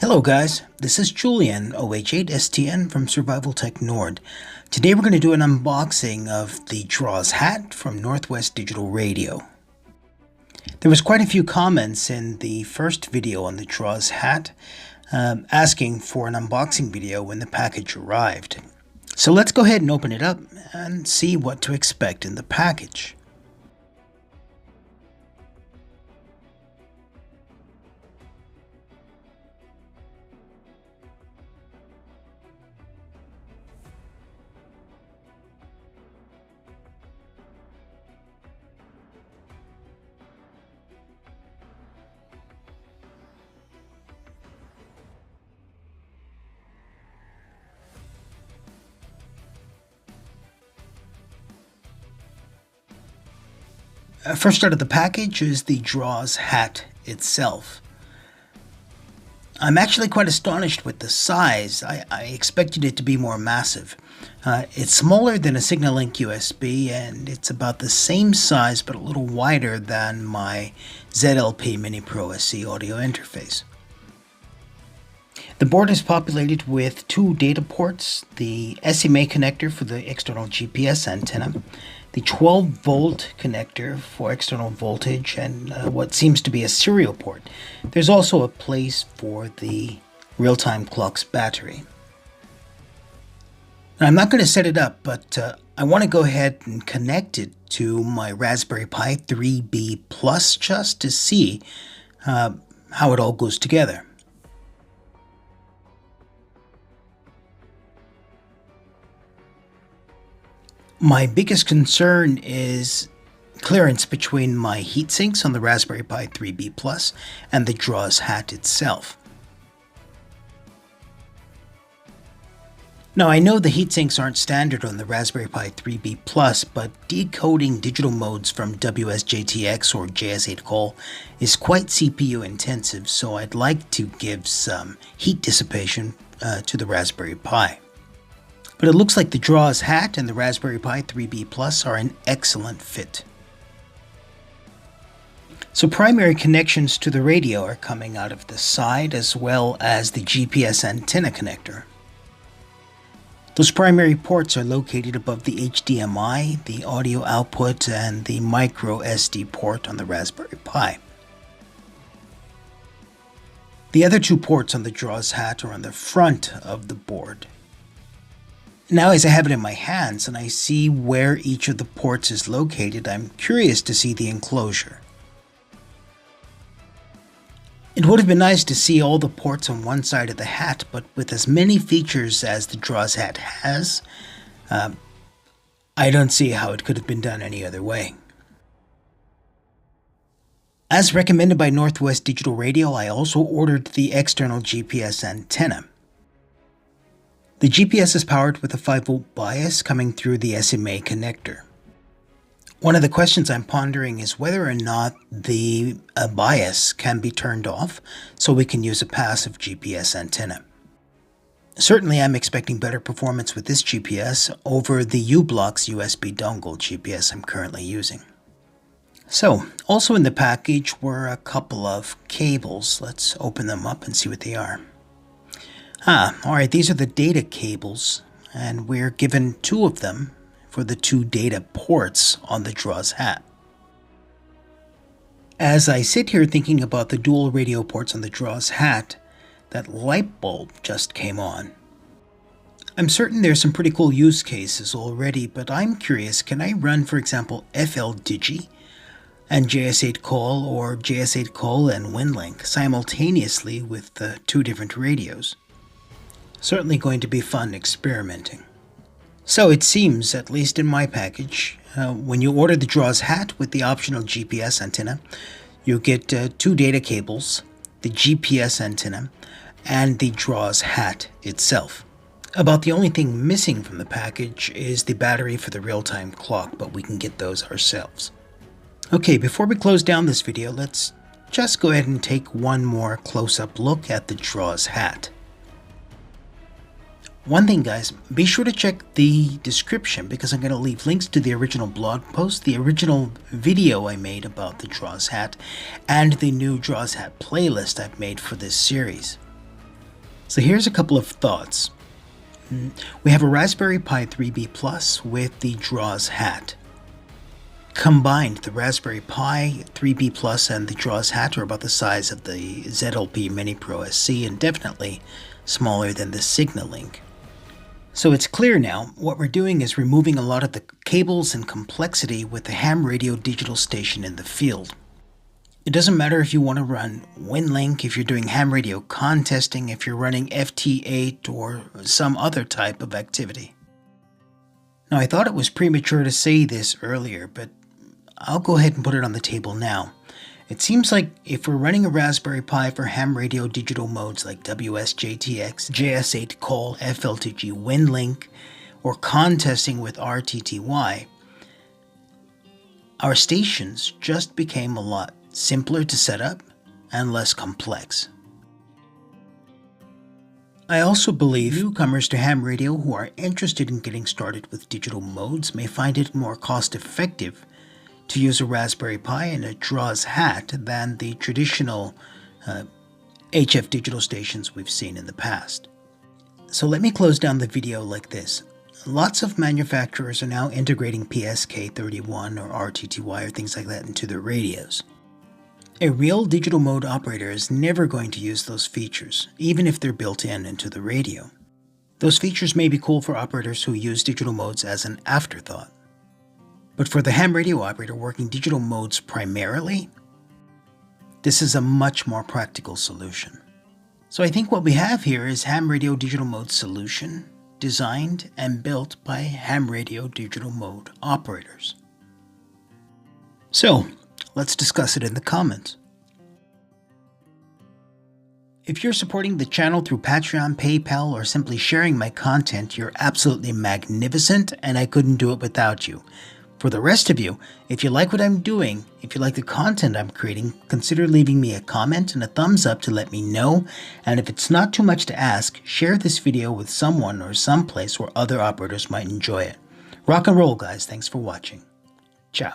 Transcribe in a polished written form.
Hello guys, this is Julian, OH8STN from Survival Tech Nord. Today we're going to do an unboxing of the Draws hat from Northwest Digital Radio. There was quite a few comments in the first video on the Draws hat asking for an unboxing video when the package arrived. So let's go ahead and open it up and see what to expect in the package. First out of the package is the Draws hat itself. I'm actually quite astonished with the size. I expected it to be more massive. It's smaller than a SignaLink USB, and it's about the same size but a little wider than my ZLP Mini Pro SC audio interface. The board is populated with two data ports, the SMA connector for the external GPS antenna, the 12-volt connector for external voltage, and what seems to be a serial port. There's also a place for the real-time clock's battery. Now, I'm not going to set it up, but I want to go ahead and connect it to my Raspberry Pi 3B Plus just to see how it all goes together. My biggest concern is clearance between my heat sinks on the Raspberry Pi 3B Plus and the Draws hat itself. Now, I know the heat sinks aren't standard on the Raspberry Pi 3B Plus, but decoding digital modes from WSJT-X or JS8-Call is quite CPU intensive, so I'd like to give some heat dissipation to the Raspberry Pi. But it looks like the Draws hat and the Raspberry Pi 3B Plus are an excellent fit. So primary connections to the radio are coming out of the side, as well as the GPS antenna connector. Those primary ports are located above the HDMI, the audio output, and the micro SD port on the Raspberry Pi. The other two ports on the Draws hat are on the front of the board. Now, as I have it in my hands and I see where each of the ports is located, I'm curious to see the enclosure. It would have been nice to see all the ports on one side of the hat, but with as many features as the Draws hat has, I don't see how it could have been done any other way. As recommended by Northwest Digital Radio, I also ordered the external GPS antenna. The GPS is powered with a 5-volt bias coming through the SMA connector. One of the questions I'm pondering is whether or not the bias can be turned off so we can use a passive GPS antenna. Certainly I'm expecting better performance with this GPS over the U-Blox USB dongle GPS I'm currently using. So, also in the package were a couple of cables. Let's open them up and see what they are. Alright, these are the data cables, and we're given two of them for the two data ports on the Draws hat. As I sit here thinking about the dual radio ports on the Draws hat, that light bulb just came on. I'm certain there's some pretty cool use cases already, but I'm curious, can I run, for example, FLDigi and JS8-Call or JS8-Call and WinLink simultaneously with the two different radios? Certainly going to be fun experimenting. So it seems, at least in my package, when you order the Draws hat with the optional GPS antenna, you get two data cables, the GPS antenna, and the Draws hat itself. About the only thing missing from the package is the battery for the real-time clock, but we can get those ourselves. Okay, before we close down this video, let's just go ahead and take one more close-up look at the Draws hat. One thing, guys, be sure to check the description because I'm going to leave links to the original blog post, the original video I made about the Draws hat, and the new Draws hat playlist I've made for this series. So here's a couple of thoughts. We have a Raspberry Pi 3B Plus with the Draws hat. Combined, the Raspberry Pi 3B Plus and the Draws hat are about the size of the ZLP Mini Pro SC and definitely smaller than the SignaLink. So it's clear now, what we're doing is removing a lot of the cables and complexity with the ham radio digital station in the field. It doesn't matter if you want to run WinLink, if you're doing ham radio contesting, if you're running FT8 or some other type of activity. Now, I thought it was premature to say this earlier, but I'll go ahead and put it on the table now. It seems like if we're running a Raspberry Pi for ham radio digital modes like WSJT-X, JS8 Call, FLDigi, WinLink, or contesting with RTTY, our stations just became a lot simpler to set up and less complex. I also believe newcomers to ham radio who are interested in getting started with digital modes may find it more cost-effective to use a Raspberry Pi and a Draws hat than the traditional HF digital stations we've seen in the past. So let me close down the video like this. Lots of manufacturers are now integrating PSK31 or RTTY or things like that into their radios. A real digital mode operator is never going to use those features, even if they're built into the radio. Those features may be cool for operators who use digital modes as an afterthought. But for the ham radio operator working digital modes primarily, this is a much more practical solution. So I think what we have here is ham radio digital mode solution designed and built by ham radio digital mode operators. So let's discuss it in the comments. If you're supporting the channel through Patreon, PayPal, or simply sharing my content, you're absolutely magnificent, and I couldn't do it without you. For the rest of you, if you like what I'm doing, if you like the content I'm creating, consider leaving me a comment and a thumbs up to let me know. And if it's not too much to ask, share this video with someone or someplace where other operators might enjoy it. Rock and roll, guys. Thanks for watching. Ciao.